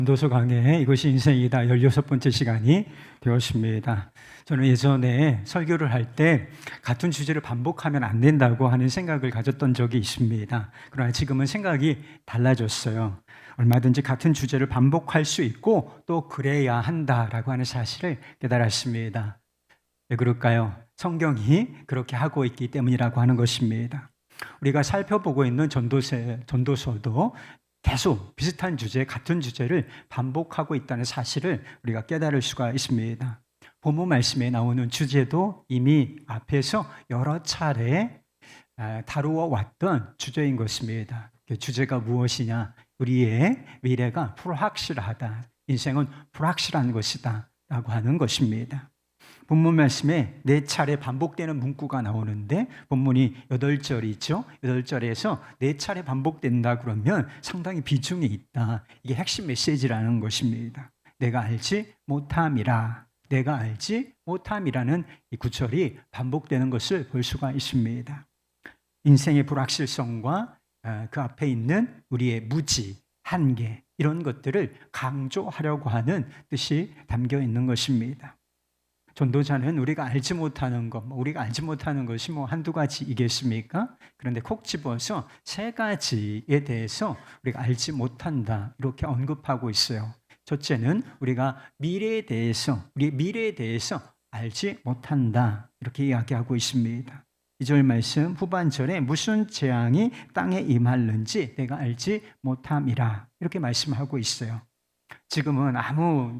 전도서 강의 이것이 인생이다 16번째 시간이 되었습니다. 저는 예전에 설교를 할 때 같은 주제를 반복하면 안 된다고 하는 생각을 가졌던 적이 있습니다. 그러나 지금은 생각이 달라졌어요. 얼마든지 같은 주제를 반복할 수 있고 또 그래야 한다라고 하는 사실을 깨달았습니다. 왜 그럴까요? 성경이 그렇게 하고 있기 때문이라고 하는 것입니다. 우리가 살펴보고 있는 전도서도 계속 비슷한 주제, 같은 주제를 반복하고 있다는 사실을 우리가 깨달을 수가 있습니다. 본문 말씀에 나오는 주제도 이미 앞에서 여러 차례 다루어 왔던 주제인 것입니다. 그 주제가 무엇이냐? 우리의 미래가 불확실하다. 인생은 불확실한 것이다. 라고 하는 것입니다. 본문 말씀에 4차례 반복되는 문구가 나오는데 본문이 8절이죠. 8절에서 4차례 반복된다 그러면 상당히 비중이 있다. 이게 핵심 메시지라는 것입니다. 내가 알지 못함이라. 내가 알지 못함이라는 이 구절이 반복되는 것을 볼 수가 있습니다. 인생의 불확실성과 그 앞에 있는 우리의 무지, 한계 이런 것들을 강조하려고 하는 뜻이 담겨 있는 것입니다. 전도자는 우리가 알지 못하는 것, 우리가 알지 못하는 것이 한두 가지이겠습니까? 그런데 콕 집어서 3가지에 대해서 우리가 알지 못한다 이렇게 언급하고 있어요. 첫째는 우리가 미래에 대해서, 우리의 미래에 대해서 알지 못한다 이렇게 이야기하고 있습니다. 2절 말씀 후반절에 무슨 재앙이 땅에 임할는지 내가 알지 못함이라 이렇게 말씀하고 있어요. 지금은 아무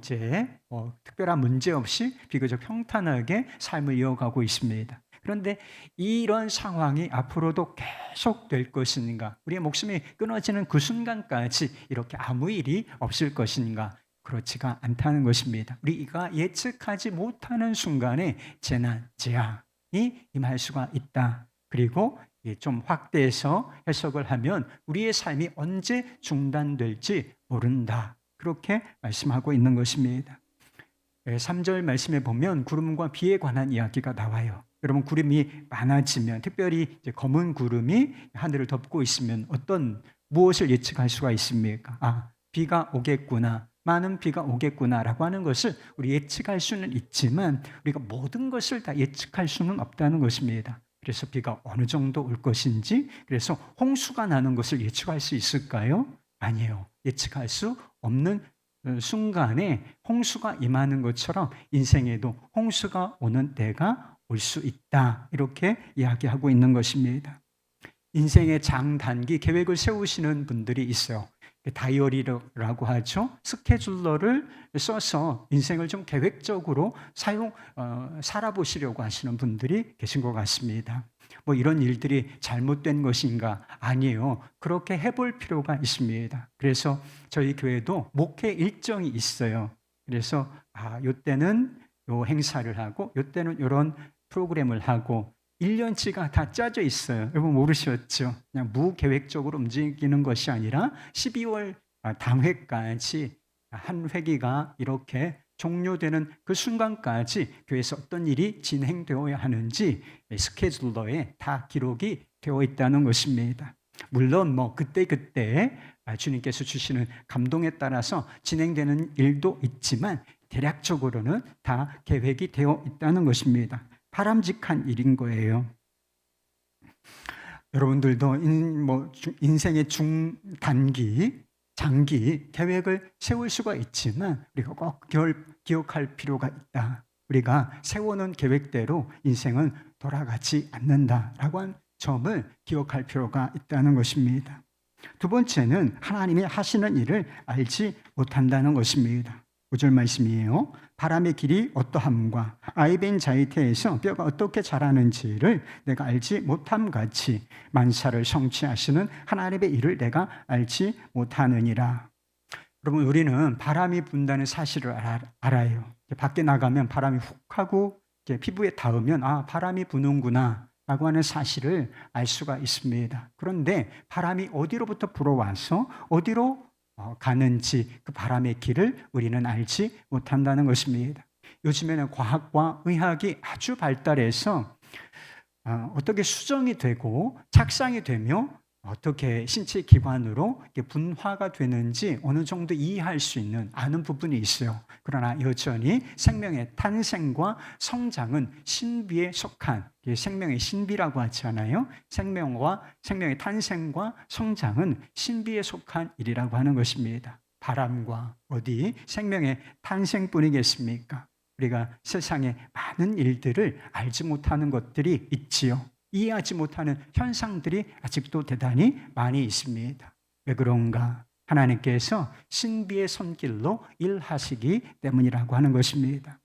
특별한 문제 없이 비교적 평탄하게 삶을 이어가고 있습니다. 그런데 이런 상황이 앞으로도 계속될 것인가? 우리의 목숨이 끊어지는 그 순간까지 이렇게 아무 일이 없을 것인가? 그렇지가 않다는 것입니다. 우리가 예측하지 못하는 순간에 재난, 재앙이 임할 수가 있다. 그리고 좀 확대해서 해석을 하면 우리의 삶이 언제 중단될지 모른다. 그렇게 말씀하고 있는 것입니다. 3절 말씀에 보면 구름과 비에 관한 이야기가 나와요. 여러분 구름이 많아지면 특별히 검은 구름이 하늘을 덮고 있으면 무엇을 예측할 수가 있습니까? 비가 오겠구나. 많은 비가 오겠구나라고 하는 것을 우리 예측할 수는 있지만 우리가 모든 것을 다 예측할 수는 없다는 것입니다. 그래서 비가 어느 정도 올 것인지, 그래서 홍수가 나는 것을 예측할 수 있을까요? 아니에요. 예측할 수 없는 순간에 홍수가 임하는 것처럼 인생에도 홍수가 오는 때가 올 수 있다. 이렇게 이야기하고 있는 것입니다. 인생의 장단기 계획을 세우시는 분들이 있어요. 다이어리라고 하죠. 스케줄러를 써서 인생을 좀 계획적으로 살아보시려고 하시는 분들이 계신 것 같습니다. 이런 일들이 잘못된 것인가? 아니에요. 그렇게 해볼 필요가 있습니다. 그래서 저희 교회도 목회 일정이 있어요. 그래서 이때는 요 행사를 하고 이때는 이런 프로그램을 하고 1년치가 다 짜져 있어요. 여러분 모르셨죠? 그냥 무계획적으로 움직이는 것이 아니라 12월 당회까지 한 회기가 이렇게 종료되는 그 순간까지 교회에서 어떤 일이 진행되어야 하는지 스케줄러에 다 기록이 되어 있다는 것입니다. 물론 그때 주님께서 주시는 감동에 따라서 진행되는 일도 있지만 대략적으로는 다 계획이 되어 있다는 것입니다. 바람직한 일인 거예요. 여러분들도 인생의 중단기, 장기 계획을 세울 수가 있지만 우리가 꼭 기억할 필요가 있다. 우리가 세우는 계획대로 인생은 돌아가지 않는다라고 한 점을 기억할 필요가 있다는 것입니다. 두 번째는 하나님이 하시는 일을 알지 못한다는 것입니다. 5절 말씀이에요. 바람의 길이 어떠함과 아이벤자이테에서 뼈가 어떻게 자라는지를 내가 알지 못함같이 만사를 성취하시는 하나님의 일을 내가 알지 못하느니라. 여러분 우리는 바람이 분다는 사실을 알아요. 밖에 나가면 바람이 훅 하고 피부에 닿으면 바람이 부는구나 라고 하는 사실을 알 수가 있습니다. 그런데 바람이 어디로부터 불어와서 어디로 가는지 그 바람의 길을 우리는 알지 못한다는 것입니다. 요즘에는 과학과 의학이 아주 발달해서 어떻게 수정이 되고 착상이 되며 어떻게 신체 기관으로 분화가 되는지 어느 정도 이해할 수 있는 아는 부분이 있어요. 그러나 여전히 생명의 탄생과 성장은 신비에 속한, 생명의 신비라고 하잖아요. 생명의 탄생과 성장은 신비에 속한 일이라고 하는 것입니다. 바람과 어디 생명의 탄생뿐이겠습니까? 우리가 세상에 많은 일들을 알지 못하는 것들이 있지요. 이해하지 못하는 현상들이 아직도 대단히 많이 있습니다. 왜 그런가? 하나님께서 신비의 손길로 일하시기 때문이라고 하는 것입니다.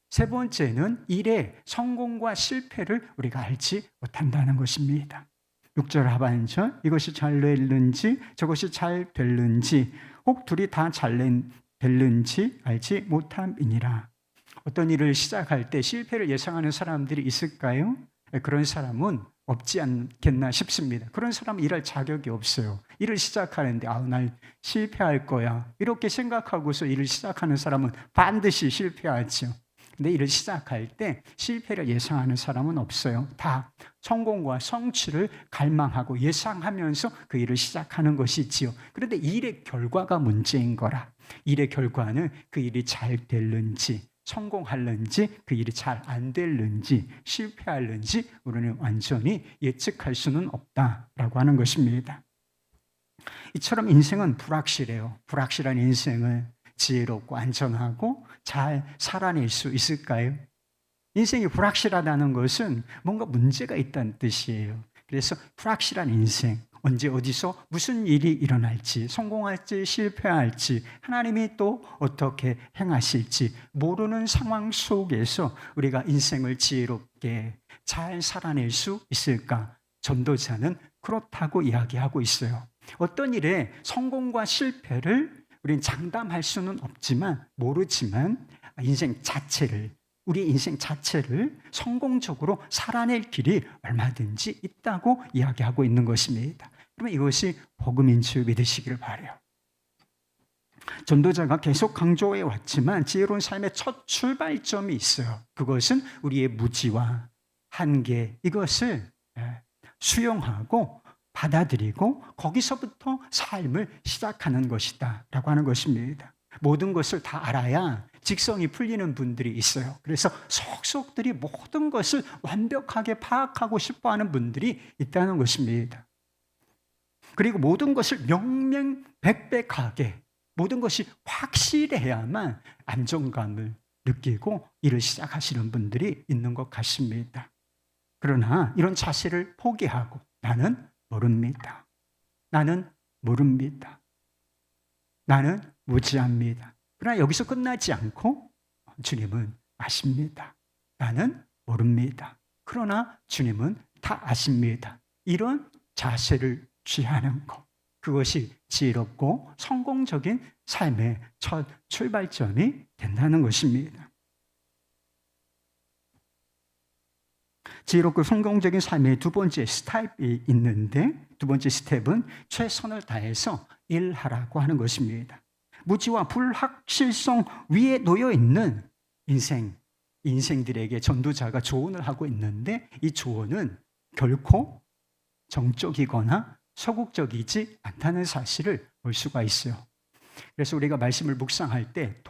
세 번째는 일의 성공과 실패를 우리가 알지 못한다는 것입니다. 6절 하반절, 이것이 잘 됐는지 저것이 잘 됐는지 혹 둘이 다 잘 됐는지 알지 못함이니라. 어떤 일을 시작할 때 실패를 예상하는 사람들이 있을까요? 그런 사람은 없지 않겠나 싶습니다. 그런 사람은 일할 자격이 없어요. 일을 시작하는데 날 실패할 거야 이렇게 생각하고서 일을 시작하는 사람은 반드시 실패하죠. 근데 일을 시작할 때 실패를 예상하는 사람은 없어요. 다 성공과 성취를 갈망하고 예상하면서 그 일을 시작하는 것이지요. 그런데 일의 결과가 문제인 거라. 일의 결과는 그 일이 잘 될는지 성공할는지 그 일이 잘 안 될는지 실패할는지 우리는 완전히 예측할 수는 없다라고 하는 것입니다. 이처럼 인생은 불확실해요. 불확실한 인생을 지혜롭고 안전하고 잘 살아낼 수 있을까요? 인생이 불확실하다는 것은 뭔가 문제가 있다는 뜻이에요. 그래서 불확실한 인생, 언제 어디서 무슨 일이 일어날지, 성공할지 실패할지, 하나님이 또 어떻게 행하실지 모르는 상황 속에서 우리가 인생을 지혜롭게 잘 살아낼 수 있을까? 전도자는 그렇다고 이야기하고 있어요. 어떤 일에 성공과 실패를 우리는 장담할 수는 없지만 모르지만 우리 인생 자체를 성공적으로 살아낼 길이 얼마든지 있다고 이야기하고 있는 것입니다. 그러면 이것이 복음인 줄 믿으시기를 바라요. 전도자가 계속 강조해 왔지만 지혜로운 삶의 첫 출발점이 있어요. 그것은 우리의 무지와 한계, 이것을 수용하고 받아들이고 거기서부터 삶을 시작하는 것이다 라고 하는 것입니다. 모든 것을 다 알아야 직성이 풀리는 분들이 있어요. 그래서 속속들이 모든 것을 완벽하게 파악하고 싶어하는 분들이 있다는 것입니다. 그리고 모든 것을 명명백백하게 모든 것이 확실해야만 안정감을 느끼고 일을 시작하시는 분들이 있는 것 같습니다. 그러나 이런 자세를 포기하고 나는 모릅니다. 나는 무지합니다. 그러나 여기서 끝나지 않고 주님은 아십니다. 나는 모릅니다. 그러나 주님은 다 아십니다. 이런 자세를 취하는 것, 그것이 지혜롭고 성공적인 삶의 첫 출발점이 된다는 것입니다. 지혜롭고 성공적인 삶의 두 번째 스텝이 있는데, 두 번째 스텝은 최선을 다해서 일하라고 하는 것입니다. 무지와 불확실성 위에 놓여 있는 인생들에게 전도자가 조언을 하고 있는데, 이 조언은 결코 정적이거나 소극적이지 않다는 사실을 볼 수가 있어요. 그래서 우리가 말씀을 묵상할 때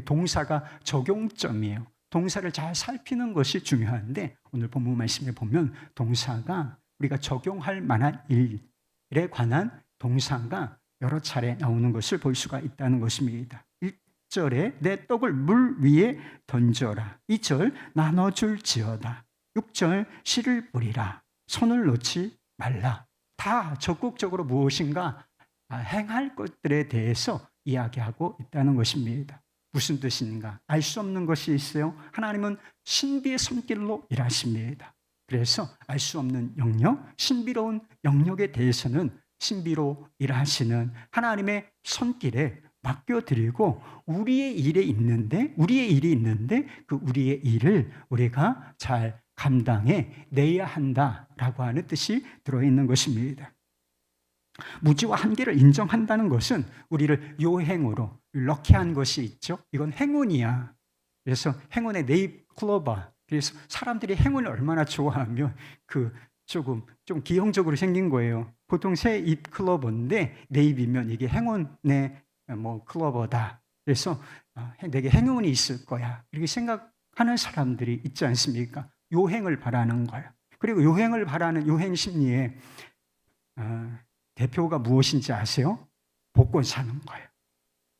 동사가 적용점이에요. 동사를 잘 살피는 것이 중요한데, 오늘 본문 말씀에 보면 동사가 우리가 적용할 만한 일에 관한 동사가 여러 차례 나오는 것을 볼 수가 있다는 것입니다. 1절에 내 떡을 물 위에 던져라. 2절 나눠줄지어다. 6절 씨를 뿌리라. 손을 놓지 말라. 다 적극적으로 무엇인가 행할 것들에 대해서 이야기하고 있다는 것입니다. 무슨 뜻인가? 알 수 없는 것이 있어요. 하나님은 신비의 손길로 일하십니다. 그래서 알 수 없는 영역, 신비로운 영역에 대해서는 신비로 일하시는 하나님의 손길에 맡겨드리고 우리의 일이 있는데 그 우리의 일을 우리가 잘 감당해 내야 한다라고 하는 뜻이 들어있는 것입니다. 무지와 한계를 인정한다는 것은 우리를 요행으로 럭키한 것이 있죠. 이건 행운이야. 그래서 행운의 네잎클로버. 그래서 사람들이 행운을 얼마나 좋아하면 그 좀 기형적으로 생긴 거예요. 보통 새 잎 클로버인데 내 잎이면 이게 행운의 클로버다. 그래서 내게 행운이 있을 거야. 이렇게 생각하는 사람들이 있지 않습니까? 요행을 바라는 거예요. 그리고 요행을 바라는 요행 심리의 대표가 무엇인지 아세요? 복권 사는 거예요.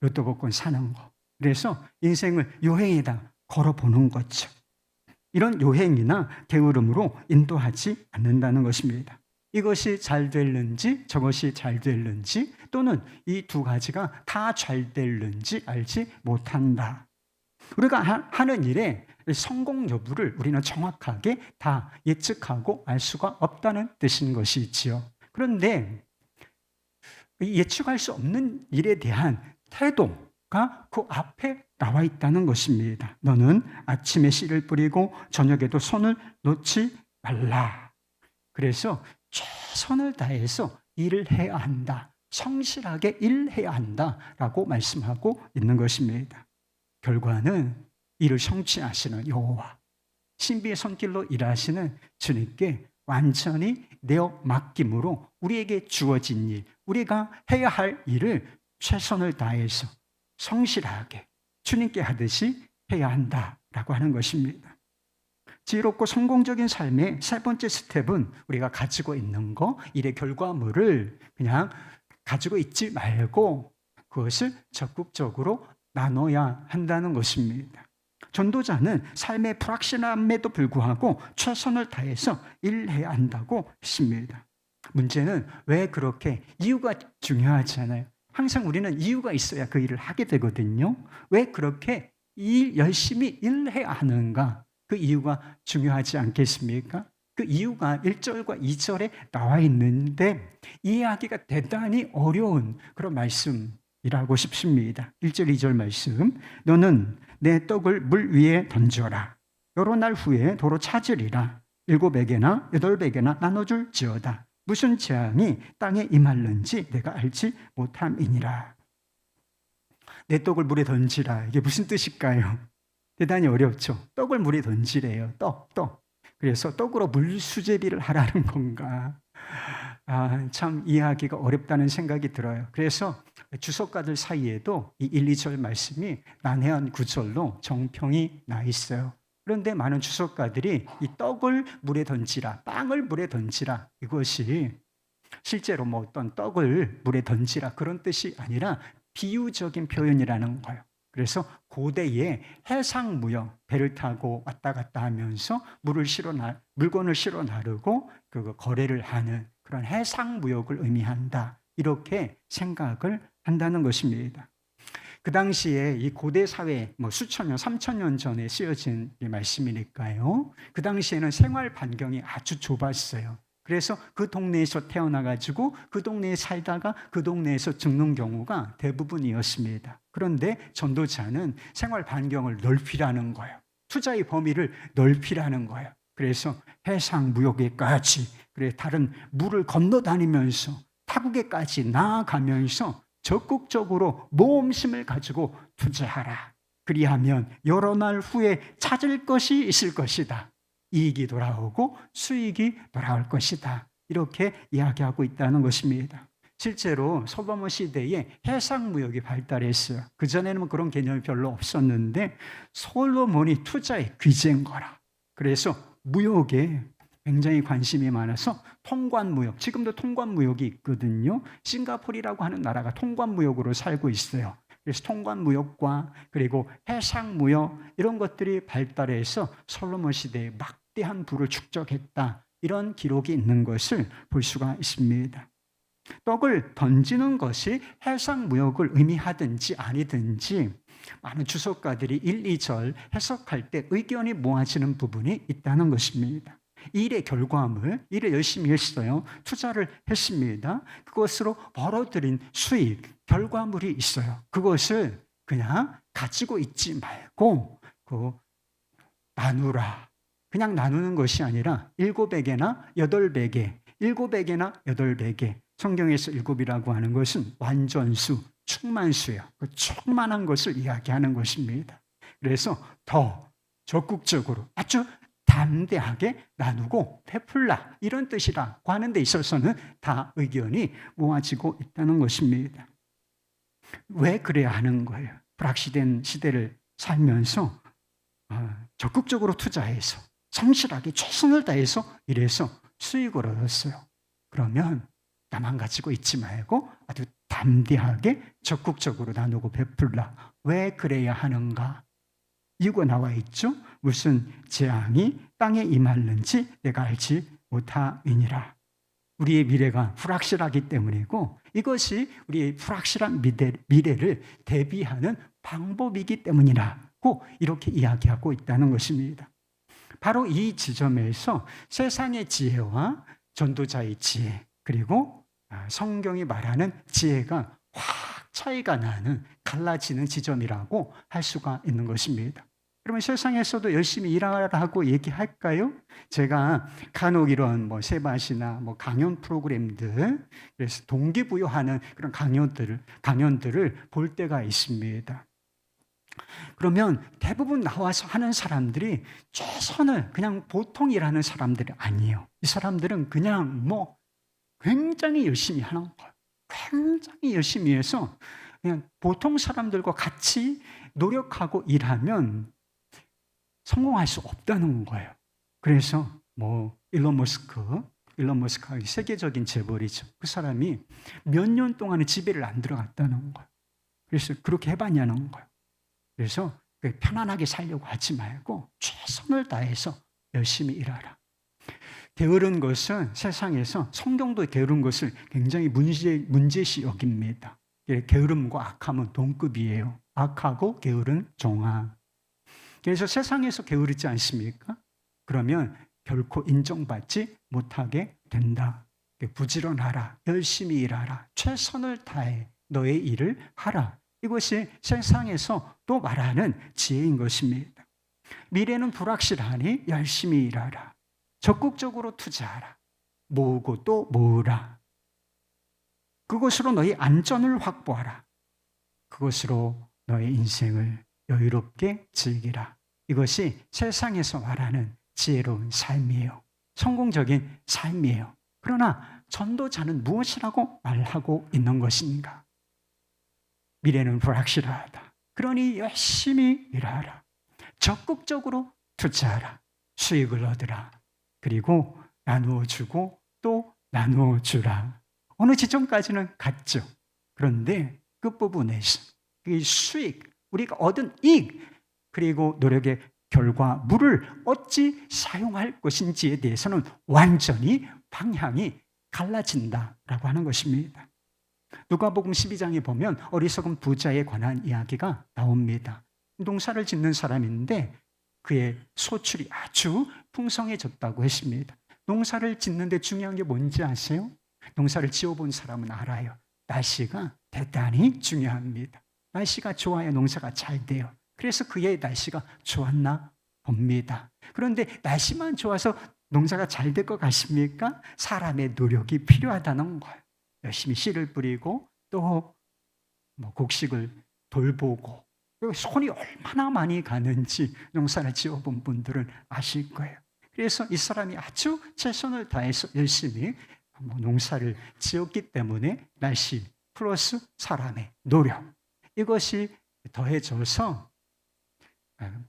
로또 복권 사는 거. 그래서 인생을 요행에다 걸어보는 거죠. 이런 요행이나 게으름으로 인도하지 않는다는 것입니다. 이것이 잘 될는지 저것이 잘 될는지 또는 이 두 가지가 다 잘 될는지 알지 못한다. 우리가 하는 일의 성공 여부를 우리는 정확하게 다 예측하고 알 수가 없다는 뜻인 것이지요. 그런데 예측할 수 없는 일에 대한 태도가 그 앞에 나와 있다는 것입니다. 너는 아침에 씨를 뿌리고 저녁에도 손을 놓지 말라. 그래서 최선을 다해서 일을 해야 한다. 성실하게 일해야 한다라고 말씀하고 있는 것입니다. 결과는 이를 성취하시는 여호와, 신비의 손길로 일하시는 주님께 완전히 내어 맡김으로 우리에게 주어진 일, 우리가 해야 할 일을 최선을 다해서 성실하게 주님께 하듯이 해야 한다라고 하는 것입니다. 지혜롭고 성공적인 삶의 세 번째 스텝은 우리가 가지고 있는 거, 일의 결과물을 그냥 가지고 있지 말고 그것을 적극적으로 나눠야 한다는 것입니다. 전도자는 삶의 불확실함에도 불구하고 최선을 다해서 일해야 한다고 했습니다. 문제는 왜 그렇게 이유가 중요하잖아요. 항상 우리는 이유가 있어야 그 일을 하게 되거든요. 왜 그렇게 열심히 일해야 하는가? 그 이유가 중요하지 않겠습니까? 그 이유가 1절과 2절에 나와 있는데 이해하기가 대단히 어려운 그런 말씀이라고 싶습니다. 1절, 2절 말씀. 너는 내 떡을 물 위에 던져라. 여러 날 후에 도로 찾으리라. 7배개나 8배개나 나눠줄지어다. 무슨 재앙이 땅에 임할는지 내가 알지 못함이니라. 내 떡을 물에 던지라. 이게 무슨 뜻일까요? 대단히 어렵죠. 떡을 물에 던지래요. 떡. 그래서 떡으로 물수제비를 하라는 건가? 참 이해하기가 어렵다는 생각이 들어요. 그래서 주석가들 사이에도 이 1, 2절 말씀이 난해한 구절로 정평이 나 있어요. 그런데 많은 주석가들이 이 떡을 물에 던지라, 빵을 물에 던지라, 이것이 실제로 어떤 떡을 물에 던지라 그런 뜻이 아니라 비유적인 표현이라는 거예요. 그래서 고대의 해상무역, 배를 타고 왔다 갔다 하면서 물건을 실어 나르고 그 거래를 하는 그런 해상무역을 의미한다. 이렇게 생각을 한다는 것입니다. 그 당시에 이 고대 사회 수천 년, 3,000년 전에 쓰여진 이 말씀이니까요. 그 당시에는 생활 반경이 아주 좁았어요. 그래서 그 동네에서 태어나가지고 그 동네에 살다가 그 동네에서 죽는 경우가 대부분이었습니다. 그런데 전도자는 생활 반경을 넓히라는 거예요. 투자의 범위를 넓히라는 거예요. 그래서 해상 무역에까지, 그래 다른 물을 건너다니면서 타국에까지 나아가면서 적극적으로 모험심을 가지고 투자하라. 그리하면 여러 날 후에 찾을 것이 있을 것이다. 이익이 돌아오고 수익이 돌아올 것이다. 이렇게 이야기하고 있다는 것입니다. 실제로 솔로몬 시대에 해상무역이 발달했어요. 그전에는 그런 개념이 별로 없었는데 솔로몬이 투자의 귀재인 거라. 그래서 무역에 굉장히 관심이 많아서 통관무역, 지금도 통관무역이 있거든요. 싱가포르라고 하는 나라가 통관무역으로 살고 있어요. 그래서 통관무역과 그리고 해상무역 이런 것들이 발달해서 솔로몬 시대에 막대한 부를 축적했다. 이런 기록이 있는 것을 볼 수가 있습니다. 떡을 던지는 것이 해상무역을 의미하든지 아니든지 많은 주석가들이 1, 2절 해석할 때 의견이 모아지는 부분이 있다는 것입니다. 일의 결과물, 일을 열심히 했어요. 투자를 했습니다. 그것으로 벌어들인 수익, 결과물이 있어요. 그것을 그냥 가지고 있지 말고 나누라. 그냥 나누는 것이 아니라 7배개나 8배개, 7배개나 8배개. 성경에서 7이라고 하는 것은 완전수, 충만수예요. 그 충만한 것을 이야기하는 것입니다. 그래서 더 적극적으로 아주 담대하게 나누고 베풀라, 이런 뜻이라고 하는 데 있어서는 다 의견이 모아지고 있다는 것입니다. 왜 그래야 하는 거예요? 불확실된 시대를 살면서 적극적으로 투자해서 성실하게 최선을 다해서 일해서 수익을 얻었어요. 그러면 나만 가지고 있지 말고 아주 담대하게 적극적으로 나누고 베풀라. 왜 그래야 하는가? 이유가 나와 있죠. 무슨 재앙이 땅에 임하는지 내가 알지 못함이니라. 우리의 미래가 불확실하기 때문이고, 이것이 우리의 불확실한 미래를 대비하는 방법이기 때문이라고 이렇게 이야기하고 있다는 것입니다. 바로 이 지점에서 세상의 지혜와 전도자의 지혜, 그리고 성경이 말하는 지혜가 확 차이가 나는, 갈라지는 지점이라고 할 수가 있는 것입니다. 그러면 세상에서도 열심히 일하라고 얘기할까요? 제가 간혹 이런 세바시나 강연 프로그램들, 그래서 동기부여하는 그런 강연들을 볼 때가 있습니다. 그러면 대부분 나와서 하는 사람들이 최선을, 그냥 보통 일하는 사람들이 아니에요. 이 사람들은 그냥 굉장히 열심히 하는 거예요. 굉장히 열심히 해서 그냥 보통 사람들과 같이 노력하고 일하면 성공할 수 없다는 거예요. 그래서 일론 머스크가 세계적인 재벌이죠. 그 사람이 몇 년 동안은 집에를 안 들어갔다는 거예요. 그래서 그렇게 해봤냐는 거예요. 그래서 편안하게 살려고 하지 말고 최선을 다해서 열심히 일하라. 게으른 것은 세상에서, 성경도 게으른 것을 굉장히 문제시 여깁니다. 게으름과 악함은 동급이에요. 악하고 게으른 종아. 그래서 세상에서 게으르지 않습니까? 그러면 결코 인정받지 못하게 된다. 부지런하라, 열심히 일하라, 최선을 다해 너의 일을 하라. 이것이 세상에서 또 말하는 지혜인 것입니다. 미래는 불확실하니 열심히 일하라, 적극적으로 투자하라, 모으고 또 모으라. 그것으로 너의 안전을 확보하라. 그것으로 너의 인생을 여유롭게 즐기라. 이것이 세상에서 말하는 지혜로운 삶이에요. 성공적인 삶이에요. 그러나 전도자는 무엇이라고 말하고 있는 것인가? 미래는 불확실하다. 그러니 열심히 일하라. 적극적으로 투자하라. 수익을 얻으라. 그리고 나누어 주고 또 나누어 주라. 어느 지점까지는 갔죠. 그런데 끝부분에서 이 수익, 우리가 얻은 이익, 그리고 노력의 결과물을 어찌 사용할 것인지에 대해서는 완전히 방향이 갈라진다라고 하는 것입니다. 누가복음 12장에 보면 어리석은 부자에 관한 이야기가 나옵니다. 농사를 짓는 사람인데 그의 소출이 아주 풍성해졌다고 했습니다. 농사를 짓는데 중요한 게 뭔지 아세요? 농사를 지어본 사람은 알아요. 날씨가 대단히 중요합니다. 날씨가 좋아야 농사가 잘 돼요. 그래서 그의 날씨가 좋았나 봅니다. 그런데 날씨만 좋아서 농사가 잘 될 것 같습니까? 사람의 노력이 필요하다는 거예요. 열심히 씨를 뿌리고 또 곡식을 돌보고, 손이 얼마나 많이 가는지 농사를 지어본 분들은 아실 거예요. 그래서 이 사람이 아주 최선을 다해서 열심히 농사를 지었기 때문에 날씨 플러스 사람의 노력, 이것이 더해져서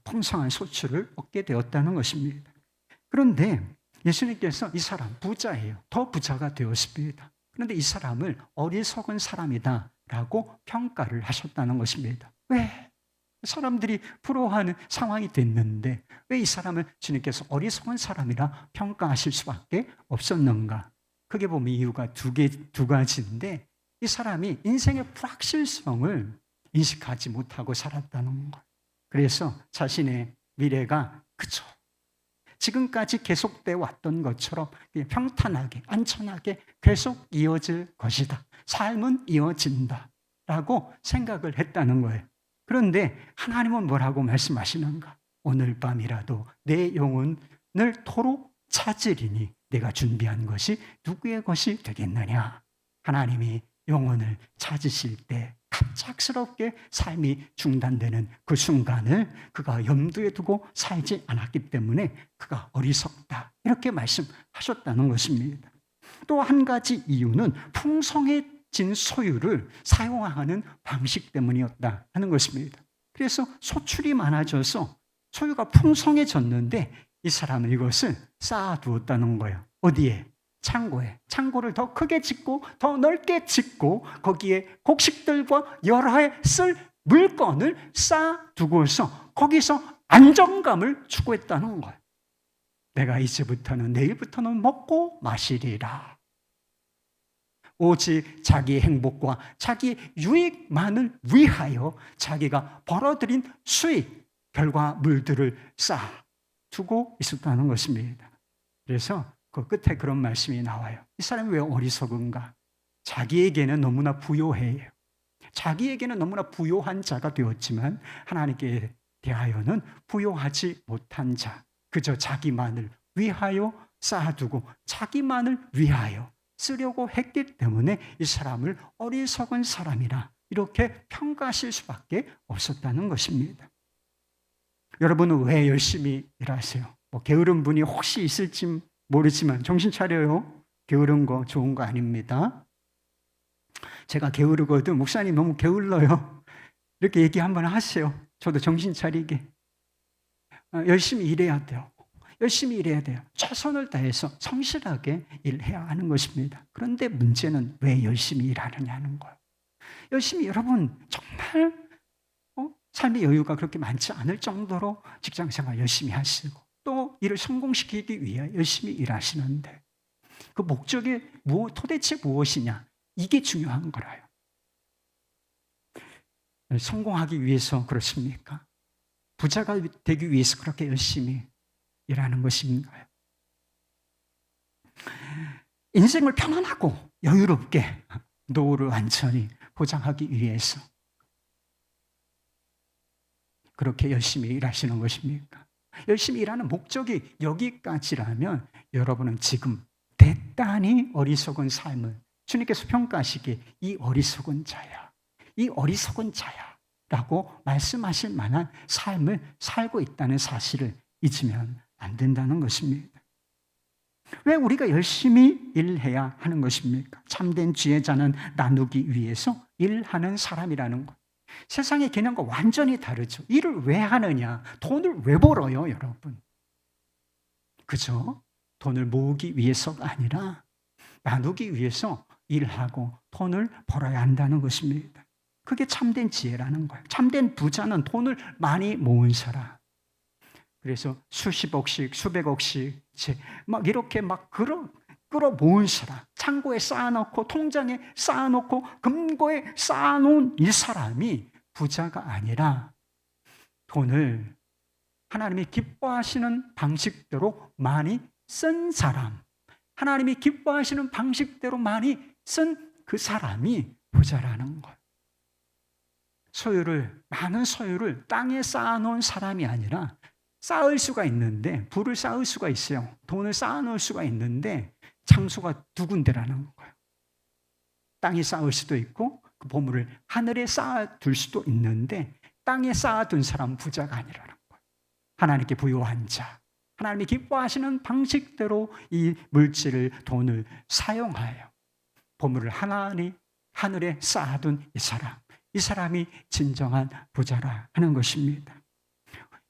풍성한 소출을 얻게 되었다는 것입니다. 그런데 예수님께서 이 사람 부자예요. 더 부자가 되었습니다. 그런데 이 사람을 어리석은 사람이다라고 평가를 하셨다는 것입니다. 왜? 사람들이 부러워하는 상황이 됐는데 왜 이 사람을 주님께서 어리석은 사람이라 평가하실 수밖에 없었는가? 크게 보면 이유가 두 가지인데, 이 사람이 인생의 불확실성을 인식하지 못하고 살았다는 것. 그래서 자신의 미래가 그저 지금까지 계속되어 왔던 것처럼 그냥 평탄하게, 안전하게 계속 이어질 것이다. 삶은 이어진다 라고 생각을 했다는 거예요. 그런데 하나님은 뭐라고 말씀하시는가? 오늘 밤이라도 내 영혼을 토록 찾으리니 내가 준비한 것이 누구의 것이 되겠느냐? 하나님이 영혼을 찾으실 때 갑작스럽게 삶이 중단되는 그 순간을 그가 염두에 두고 살지 않았기 때문에 그가 어리석다, 이렇게 말씀하셨다는 것입니다. 또 한 가지 이유는 풍성해진 소유를 사용하는 방식 때문이었다 하는 것입니다. 그래서 소출이 많아져서 소유가 풍성해졌는데 이 사람은 이것을 쌓아두었다는 거예요. 어디에? 창고에. 창고를 더 크게 짓고 더 넓게 짓고 거기에 곡식들과 여러 해 쓸 물건을 쌓아두고서 거기서 안정감을 추구했다는 거예요. 내가 이제부터는, 내일부터는 먹고 마시리라. 오직 자기의 행복과 자기의 유익만을 위하여 자기가 벌어들인 수익, 결과물들을 쌓아두고 있었다는 것입니다. 그래서 그 끝에 그런 말씀이 나와요. 이 사람이 왜 어리석은가? 자기에게는 너무나 부요해요. 자기에게는 너무나 부요한 자가 되었지만 하나님께 대하여는 부요하지 못한 자, 그저 자기만을 위하여 쌓아두고 자기만을 위하여 쓰려고 했기 때문에 이 사람을 어리석은 사람이라 이렇게 평가하실 수밖에 없었다는 것입니다. 여러분은 왜 열심히 일하세요? 게으른 분이 혹시 있을지 모르지만 정신 차려요. 게으른 거 좋은 거 아닙니다. 제가 게으르거든. 목사님 너무 게을러요. 이렇게 얘기 한번 하세요. 저도 정신 차리게. 열심히 일해야 돼요. 열심히 일해야 돼요. 최선을 다해서 성실하게 일해야 하는 것입니다. 그런데 문제는 왜 열심히 일하느냐는 거예요. 열심히 여러분 정말 삶의 여유가 그렇게 많지 않을 정도로 직장생활 열심히 하시고 또 일을 성공시키기 위해 열심히 일하시는데 그 목적이 도대체 무엇이냐? 이게 중요한 거라요. 성공하기 위해서 그렇습니까? 부자가 되기 위해서 그렇게 열심히 일하는 것인가요? 인생을 편안하고 여유롭게 노후를 완전히 보장하기 위해서 그렇게 열심히 일하시는 것입니까? 열심히 일하는 목적이 여기까지라면 여러분은 지금 대단히 어리석은 삶을 주님께서 평가하시기에 이 어리석은 자야, 이 어리석은 자야 라고 말씀하실 만한 삶을 살고 있다는 사실을 잊으면 안 된다는 것입니다. 왜 우리가 열심히 일해야 하는 것입니까? 참된 지혜자는 나누기 위해서 일하는 사람이라는 것. 세상의 개념과 완전히 다르죠. 일을 왜 하느냐? 돈을 왜 벌어요, 여러분? 그죠? 돈을 모으기 위해서가 아니라 나누기 위해서 일하고 돈을 벌어야 한다는 것입니다. 그게 참된 지혜라는 거예요. 참된 부자는 돈을 많이 모은 사람. 그래서 수십억씩, 수백억씩 막 이렇게 막 끌어 모은 사람, 창고에 쌓아놓고 통장에 쌓아놓고 금고에 쌓아놓은 이 사람이 부자가 아니라 돈을 하나님이 기뻐하시는 방식대로 많이 쓴 사람, 하나님이 기뻐하시는 방식대로 많이 쓴 그 사람이 부자라는 거예요. 많은 소유를 땅에 쌓아놓은 사람이 아니라 쌓을 수가 있는데, 부를 쌓을 수가 있어요. 돈을 쌓아놓을 수가 있는데 장소가 두 군데라는 거예요. 땅에 쌓을 수도 있고 그 보물을 하늘에 쌓아둘 수도 있는데 땅에 쌓아둔 사람은 부자가 아니라는 거예요. 하나님께 부요한 자, 하나님이 기뻐하시는 방식대로 이 물질을, 돈을 사용하여 보물을 하늘에 쌓아둔 이 사람이 진정한 부자라 하는 것입니다.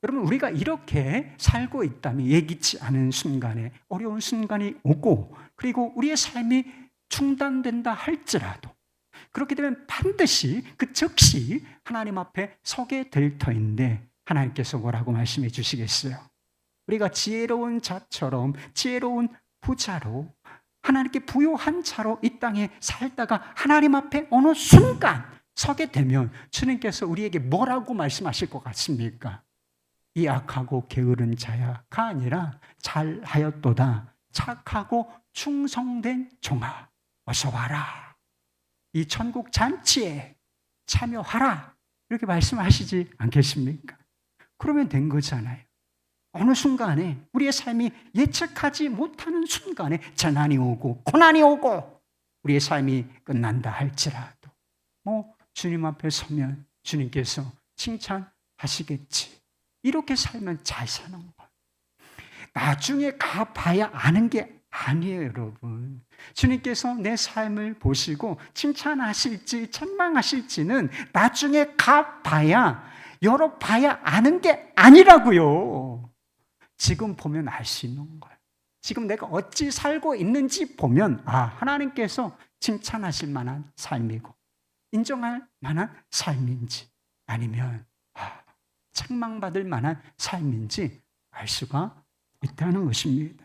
여러분, 우리가 이렇게 살고 있다면 예기치 않은 순간에 어려운 순간이 오고 그리고 우리의 삶이 중단된다 할지라도 그렇게 되면 반드시 그 즉시 하나님 앞에 서게 될 터인데 하나님께서 뭐라고 말씀해 주시겠어요? 우리가 지혜로운 자처럼 지혜로운 부자로 하나님께 부요한 자로 이 땅에 살다가 하나님 앞에 어느 순간 서게 되면 주님께서 우리에게 뭐라고 말씀하실 것 같습니까? 이 악하고 게으른 자야가 아니라 잘하였도다 착하고 충성된 종아 어서 와라, 이 천국 잔치에 참여하라, 이렇게 말씀하시지 않겠습니까? 그러면 된 거잖아요. 어느 순간에 우리의 삶이 예측하지 못하는 순간에 재난이 오고 고난이 오고 우리의 삶이 끝난다 할지라도 주님 앞에 서면 주님께서 칭찬하시겠지. 이렇게 살면 잘 사는 거예요. 나중에 가봐야 아는 게 아니에요, 여러분. 주님께서 내 삶을 보시고 칭찬하실지 책망하실지는 나중에 가봐야, 열어봐야 아는 게 아니라고요. 지금 보면 알 수 있는 거예요. 지금 내가 어찌 살고 있는지 보면 하나님께서 칭찬하실 만한 삶이고 인정할 만한 삶인지, 아니면 책망받을 만한 삶인지 알 수가 있다는 것입니다.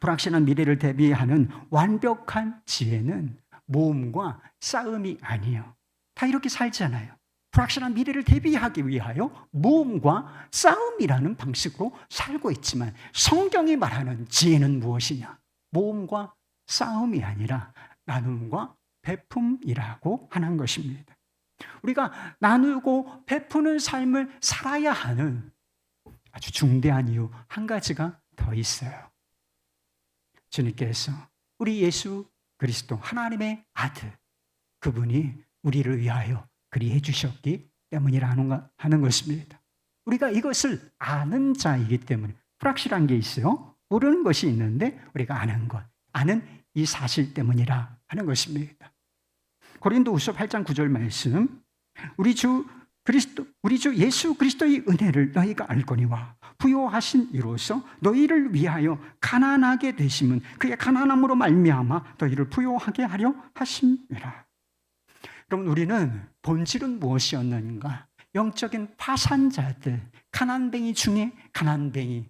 불확실한 미래를 대비하는 완벽한 지혜는 모험과 싸움이 아니에요. 다 이렇게 살잖아요. 불확실한 미래를 대비하기 위하여 모험과 싸움이라는 방식으로 살고 있지만, 성경이 말하는 지혜는 무엇이냐? 모험과 싸움이 아니라 나눔과 베품이라고 하는 것입니다. 우리가 나누고 베푸는 삶을 살아야 하는 아주 중대한 이유 한 가지가 더 있어요. 주님께서 우리 예수 그리스도 하나님의 아들, 그분이 우리를 위하여 그리해 주셨기 때문이라 하는 것입니다. 우리가 이것을 아는 자이기 때문에, 불확실한 게 있어요. 모르는 것이 있는데 우리가 아는 것, 아는 이 사실 때문이라 하는 것입니다. 고린도후서 8장 9절 말씀, 우리 주 예수 그리스도의 은혜를 너희가 알거니와 부요하신 이로써 너희를 위하여 가난하게 되심은 그의 가난함으로 말미암아 너희를 부요하게 하려 하심이라. 여러분, 우리는 본질은 무엇이었는가? 영적인 파산자들, 가난뱅이 중에 가난뱅이,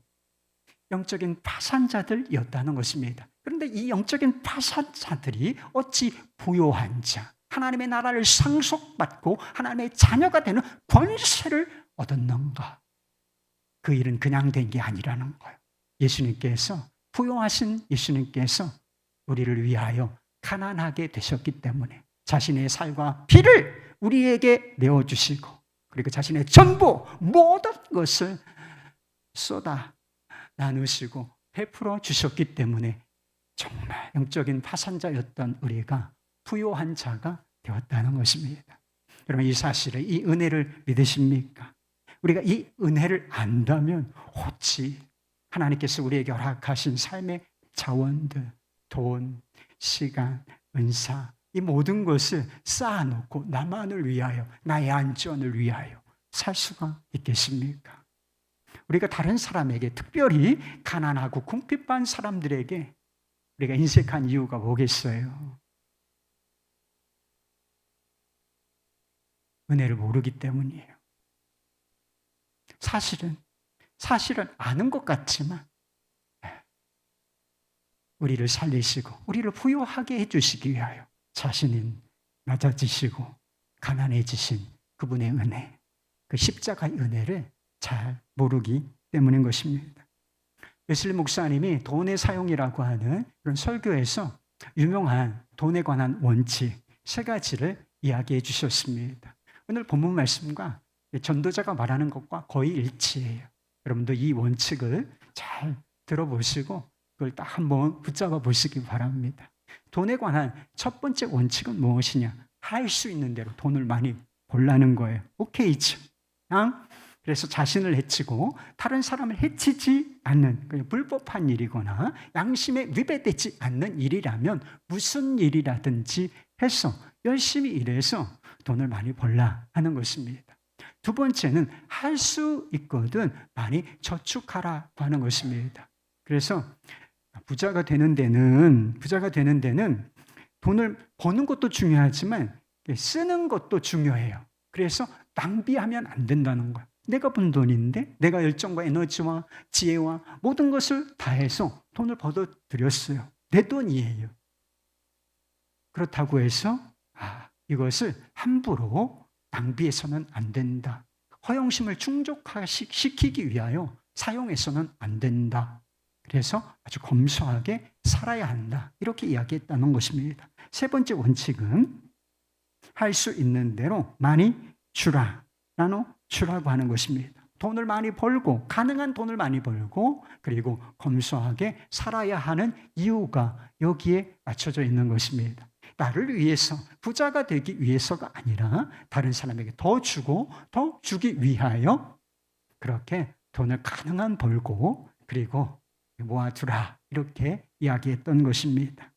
영적인 파산자들이었다는 것입니다. 그런데 이 영적인 파산자들이 어찌 부요한 자, 하나님의 나라를 상속받고 하나님의 자녀가 되는 권세를 얻었는가? 그 일은 그냥 된 게 아니라는 거예요. 예수님께서, 부요하신 예수님께서 우리를 위하여 가난하게 되셨기 때문에 자신의 살과 피를 우리에게 내어주시고, 그리고 자신의 전부 모든 것을 쏟아 나누시고 베풀어 주셨기 때문에 정말 영적인 파산자였던 우리가 부요한 자가 되었다는 것입니다. 여러분, 이 사실을, 이 은혜를 믿으십니까? 우리가 이 은혜를 안다면 어찌 하나님께서 우리에게 허락하신 삶의 자원들, 돈, 시간, 은사, 이 모든 것을 쌓아놓고 나만을 위하여, 나의 안전을 위하여 살 수가 있겠습니까? 우리가 다른 사람에게, 특별히 가난하고 궁핍한 사람들에게 우리가 인색한 이유가 뭐겠어요? 은혜를 모르기 때문이에요. 사실은 아는 것 같지만 우리를 살리시고 우리를 부요하게 해주시기 위하여 자신은 낮아지시고 가난해지신 그분의 은혜, 그 십자가의 은혜를 잘 모르기 때문인 것입니다. 웨슬리 목사님이 돈의 사용이라고 하는 그런 설교에서 유명한 돈에 관한 원칙 3가지를 이야기해 주셨습니다. 오늘 본문 말씀과 전도자가 말하는 것과 거의 일치해요. 여러분도 이 원칙을 잘 들어보시고 그걸 딱 한번 붙잡아 보시기 바랍니다. 돈에 관한 첫 번째 원칙은 무엇이냐? 할 수 있는 대로 돈을 많이 벌라는 거예요. 오케이죠. 그래서 자신을 해치고 다른 사람을 해치지 않는, 불법한 일이거나 양심에 위배되지 않는 일이라면 무슨 일이라든지 해서 열심히 일해서 돈을 많이 벌라 하는 것입니다. 두 번째는 할 수 있거든 많이 저축하라고 하는 것입니다. 그래서 부자가 되는 데는 돈을 버는 것도 중요하지만 쓰는 것도 중요해요. 그래서 낭비하면 안 된다는 거예요. 내가 번 돈인데 내가 열정과 에너지와 지혜와 모든 것을 다해서 돈을 벌어들였어요. 내 돈이에요. 그렇다고 해서 이것을 함부로 낭비해서는 안 된다. 허영심을 충족시키기 위하여 사용해서는 안 된다. 그래서 아주 검소하게 살아야 한다. 이렇게 이야기했다는 것입니다. 세 번째 원칙은 할 수 있는 대로 많이 주라고 하는 것입니다. 돈을 많이 벌고, 가능한 돈을 많이 벌고, 그리고 검소하게 살아야 하는 이유가 여기에 맞춰져 있는 것입니다. 나를 위해서 부자가 되기 위해서가 아니라 다른 사람에게 더 주고 더 주기 위하여 그렇게 돈을 가능한 벌고 그리고 모아두라 이렇게 이야기했던 것입니다.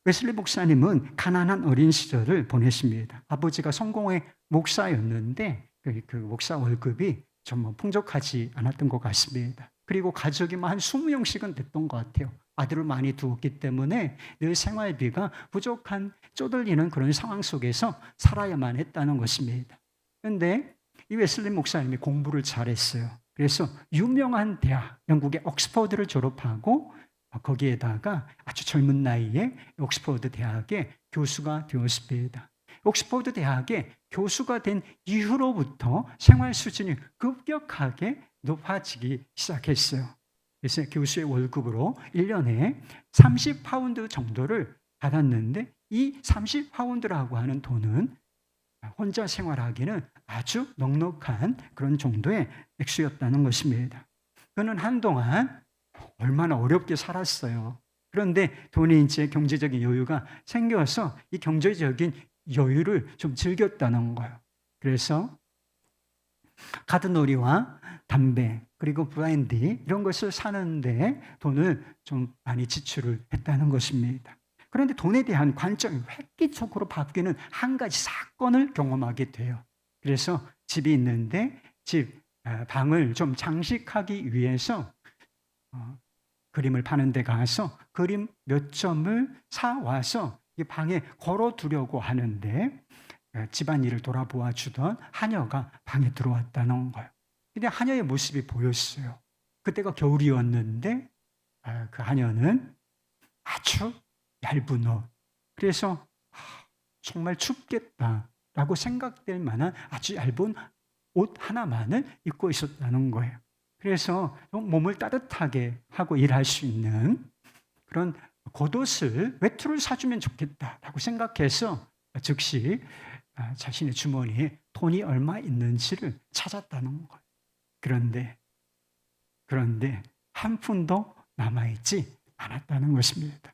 웨슬리 목사님은 가난한 어린 시절을 보내십니다. 아버지가 성공의 목사였는데 그 목사 월급이 좀 풍족하지 않았던 것 같습니다. 그리고 가족이 한 20명씩은 됐던 것 같아요. 아들을 많이 두었기 때문에 늘 생활비가 부족한 쪼들리는 그런 상황 속에서 살아야만 했다는 것입니다. 그런데 이 웨슬리 목사님이 공부를 잘했어요. 그래서 유명한 대학, 영국의 옥스퍼드를 졸업하고 거기에다가 아주 젊은 나이에 옥스퍼드 대학의 교수가 되었습니다. 옥스퍼드 대학의 교수가 된 이후로부터 생활 수준이 급격하게 높아지기 시작했어요. 그래서 교수의 월급으로 1년에 30파운드 정도를 받았는데 이 30파운드라고 하는 돈은 혼자 생활하기는 아주 넉넉한 그런 정도의 액수였다는 것입니다. 그는 한동안 얼마나 어렵게 살았어요. 그런데 돈이 이제 경제적인 여유가 생겨서 이 경제적인 여유를 좀 즐겼다는 거예요. 그래서 카드놀이와 담배 그리고 브랜디 이런 것을 사는데 돈을 좀 많이 지출을 했다는 것입니다. 그런데 돈에 대한 관점이 획기적으로 바뀌는 한 가지 사건을 경험하게 돼요. 그래서 집이 있는데 방을 좀 장식하기 위해서 그림을 파는 데 가서 그림 몇 점을 사와서 이 방에 걸어두려고 하는데 집안일을 돌아보아 주던 하녀가 방에 들어왔다는 거예요. 근데 하녀의 모습이 보였어요. 그때가 겨울이었는데 그 하녀는 아주 얇은 옷, 그래서 정말 춥겠다라고 생각될 만한 아주 얇은 옷 하나만을 입고 있었다는 거예요. 그래서 몸을 따뜻하게 하고 일할 수 있는 그런 겉옷을 외투를 사주면 좋겠다라고 생각해서 즉시 자신의 주머니에 돈이 얼마 있는지를 찾았다는 거예요. 그런데 한 푼도 남아있지 않았다는 것입니다.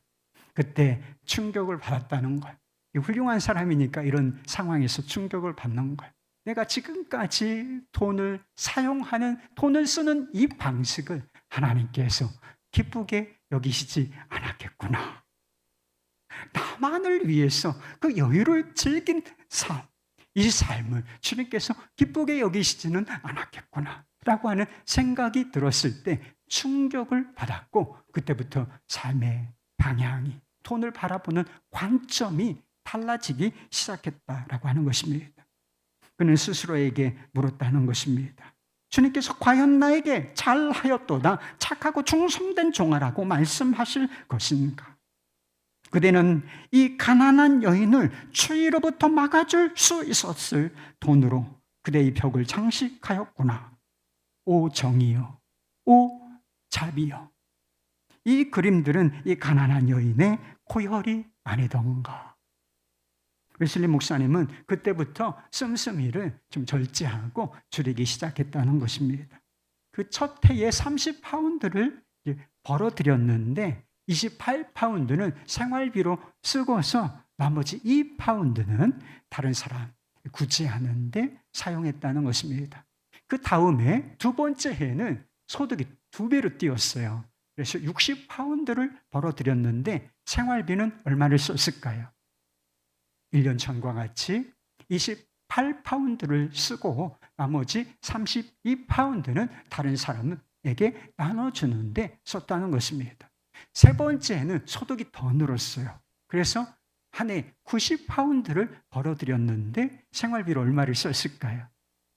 그때 충격을 받았다는 거예요. 훌륭한 사람이니까 이런 상황에서 충격을 받는 거예요. 내가 지금까지 돈을 사용하는, 돈을 쓰는 이 방식을 하나님께서 기쁘게 여기시지 않았겠구나. 나만을 위해서 그 여유를 즐긴 삶, 이 삶을 주님께서 기쁘게 여기시지는 않았겠구나 라고 하는 생각이 들었을 때 충격을 받았고, 그때부터 삶의 방향이, 돈을 바라보는 관점이 달라지기 시작했다라고 하는 것입니다. 그는 스스로에게 물었다는 것입니다. 주님께서 과연 나에게 잘하였도다, 착하고 충성된 종아라고 말씀하실 것인가? 그대는 이 가난한 여인을 추위로부터 막아줄 수 있었을 돈으로 그대의 벽을 장식하였구나. 오 정이여, 오 자비여. 이 그림들은 이 가난한 여인의 고혈이 아니던가. 웨슬리 목사님은 그때부터 씀씀이를 좀 절제하고 줄이기 시작했다는 것입니다. 그 첫 해에 30파운드를 벌어들였는데 28파운드는 생활비로 쓰고서 나머지 2파운드는 다른 사람 구제하는데 사용했다는 것입니다. 그 다음에 두 번째 해에는 소득이 2배로 뛰었어요. 그래서 60파운드를 벌어들였는데 생활비는 얼마를 썼을까요? 1년 전과 같이 28파운드를 쓰고 나머지 32파운드는 다른 사람에게 나눠주는데 썼다는 것입니다. 세 번째는 소득이 더 늘었어요. 그래서 한 해 90파운드를 벌어들였는데 생활비로 얼마를 썼을까요?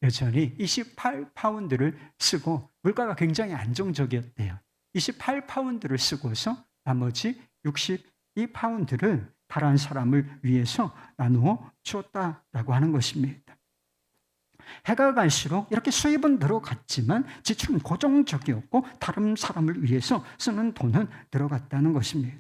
여전히 28파운드를 쓰고 물가가 굉장히 안정적이었대요. 28파운드를 쓰고서 나머지 62파운드를 다른 사람을 위해서 나누어 주었다라고 하는 것입니다. 해가 갈수록 이렇게 수입은 늘어갔지만 지출은 고정적이었고 다른 사람을 위해서 쓰는 돈은 늘어갔다는 것입니다.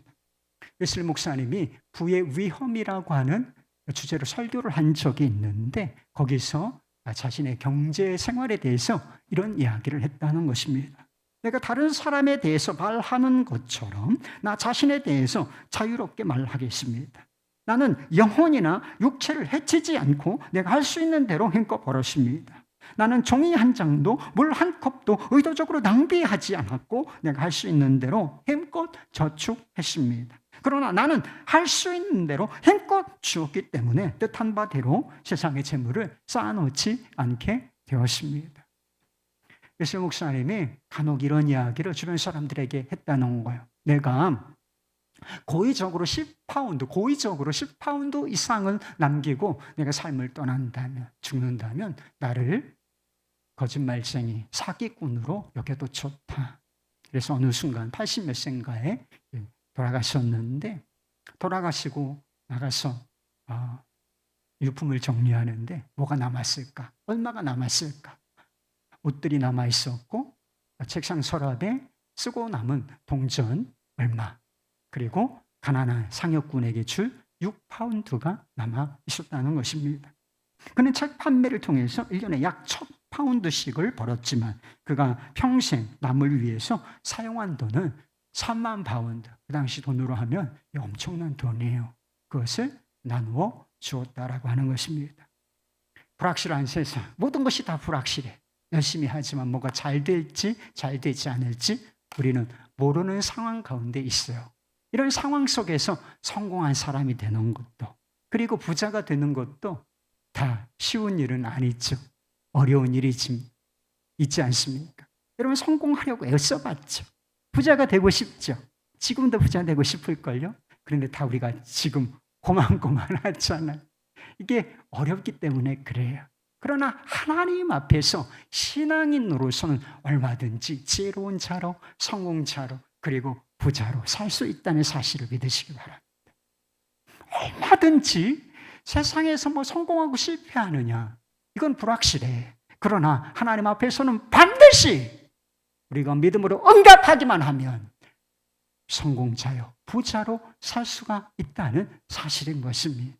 웨슬리 목사님이 부의 위험이라고 하는 주제로 설교를 한 적이 있는데 거기서 자신의 경제 생활에 대해서 이런 이야기를 했다는 것입니다. 내가 다른 사람에 대해서 말하는 것처럼 나 자신에 대해서 자유롭게 말하겠습니다. 나는 영혼이나 육체를 해치지 않고 내가 할 수 있는 대로 힘껏 벌었습니다. 나는 종이 한 장도 물 한 컵도 의도적으로 낭비하지 않았고 내가 할 수 있는 대로 힘껏 저축했습니다. 그러나 나는 할 수 있는 대로 힘껏 주었기 때문에 뜻한 바대로 세상의 재물을 쌓아놓지 않게 되었습니다. 예수 목사님이 간혹 이런 이야기를 주변 사람들에게 했다는 거예요. 내가 고의적으로 10파운드 이상을 남기고 내가 삶을 떠난다면, 죽는다면 나를 거짓말쟁이, 사기꾼으로 여겨도 좋다. 그래서 어느 순간 80몇 세인가에 돌아가셨는데, 돌아가시고 나가서 유품을 정리하는데 뭐가 남았을까? 얼마가 남았을까? 옷들이 남아있었고 책상 서랍에 쓰고 남은 동전 얼마, 그리고 가난한 상여꾼에게 줄 6파운드가 남아 있었다는 것입니다. 그는 책 판매를 통해서 1년에 약 1000파운드씩을 벌었지만 그가 평생 남을 위해서 사용한 돈은 3만 파운드, 그 당시 돈으로 하면 엄청난 돈이에요. 그것을 나누어 주었다라고 하는 것입니다. 불확실한 세상, 모든 것이 다 불확실해. 열심히 하지만 뭐가 잘 될지 잘 되지 않을지 우리는 모르는 상황 가운데 있어요. 이런 상황 속에서 성공한 사람이 되는 것도, 그리고 부자가 되는 것도 다 쉬운 일은 아니죠. 어려운 일이 있지 않습니까? 여러분, 성공하려고 애써봤죠. 부자가 되고 싶죠. 지금도 부자 되고 싶을걸요. 그런데 다 우리가 지금 고만고만하잖아요. 이게 어렵기 때문에 그래요. 그러나 하나님 앞에서 신앙인으로서는 얼마든지 지혜로운 자로, 성공자로, 그리고 부자로 살 수 있다는 사실을 믿으시기 바랍니다. 얼마든지 세상에서 뭐 성공하고 실패하느냐, 이건 불확실해. 그러나 하나님 앞에서는 반드시 우리가 믿음으로 응답하기만 하면 성공자요, 부자로 살 수가 있다는 사실인 것입니다.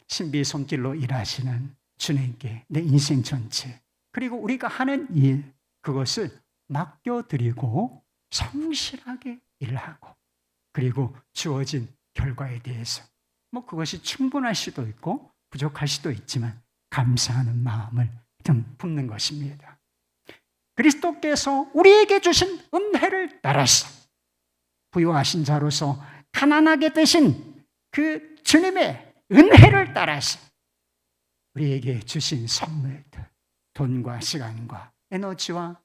신비의 손길로 일하시는 주님께 내 인생 전체, 그리고 우리가 하는 일, 그것을 맡겨드리고 성실하게 일하고, 그리고 주어진 결과에 대해서 뭐 그것이 충분할 수도 있고 부족할 수도 있지만 감사하는 마음을 품는 것입니다. 그리스도께서 우리에게 주신 은혜를 따라서 부유하신 자로서 가난하게 되신 그 주님의 은혜를 따라서 우리에게 주신 선물들, 돈과 시간과 에너지와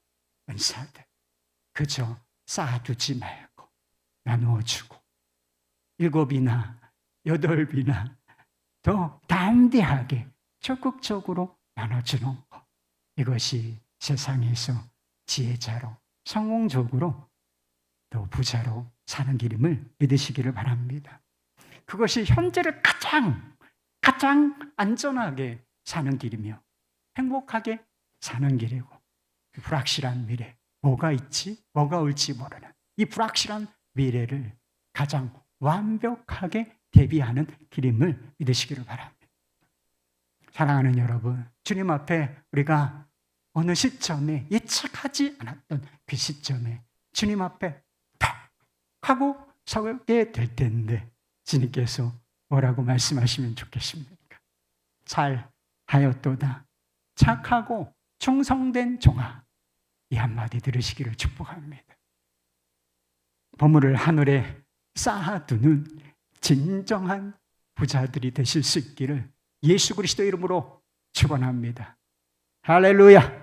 은사들, 그저 쌓아두지 말고 나누어주고 7이나 8이나 더 담대하게 적극적으로 나눠주는 것, 이것이 세상에서 지혜자로, 성공적으로, 또 부자로 사는 길임을 믿으시기를 바랍니다. 그것이 현재를 가장 안전하게 사는 길이며 행복하게 사는 길이고, 불확실한 미래, 뭐가 있지, 뭐가 올지 모르는 이 불확실한 미래를 가장 완벽하게 대비하는 길임을 믿으시기를 바랍니다. 사랑하는 여러분, 주님 앞에 우리가 어느 시점에 예측하지 않았던 그 시점에 주님 앞에 탁 하고 서게 될 텐데 주님께서 뭐라고 말씀하시면 좋겠습니까? 잘하였도다, 착하고 충성된 종아, 이 한마디 들으시기를 축복합니다. 보물을 하늘에 쌓아두는 진정한 부자들이 되실 수 있기를 예수 그리스도 이름으로 축원합니다. 할렐루야.